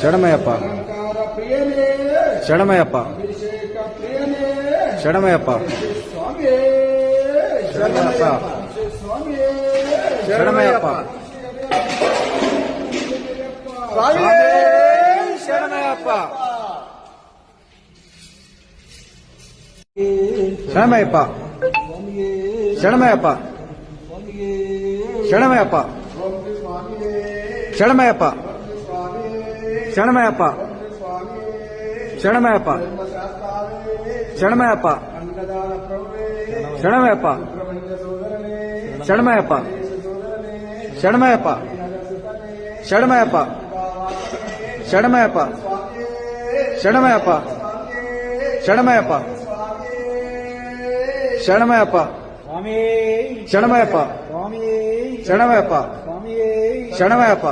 ಶರಣಮಯ್ಯಪ್ಪ ಅಲಂಕಾರ ಪ್ರಿಯನೇ ಶರಣಮಯ್ಯಪ್ಪ ಅಭಿಷೇಕ ಪ್ರಿಯನೇ ಶರಣಮಯ್ಯಪ್ಪ ಸ್ವಾಮಿಯೇ ಶರಣಮಯ್ಯಪ್ಪ ಸ್ವಾಮಿಯೇ ಶರಣಮಯ್ಯಪ್ಪ ಸ್ವಾಮಿಯೇ ಶರಣಮಯ್ಯಪ್ಪ ಶರಣಮಯ್ಯಪ್ಪ ಶರಣಮಯ್ಯಪ್ಪ ಶರಣಮಯ್ಯಪ್ಪ ಶರಣಮಯ್ಯಪ್ಪ ಶರಣಮಯ್ಯಪ್ಪ ಶರಣಮಯ್ಯಪ್ಪ ಶರಣಮಯ್ಯಪ್ಪ ಶರಣಮಯ್ಯಪ್ಪ ಶರಣಮಯ್ಯಪ್ಪ ಶರಣಮಯ್ಯಪ್ಪ ಶರಣಮಯ್ಯಪ್ಪ ಶರಣಮಯ್ಯಪ್ಪ ಶರಣಮಯ್ಯಪ್ಪ ಶರಣಮಯ್ಯಪ್ಪ ಶರಣಮಯ್ಯಪ್ಪ ಶರಣಮಯ್ಯಪ್ಪ ಶರಣಮಯ್ಯಪ್ಪ ಶರಣಮಯ್ಯಪ್ಪ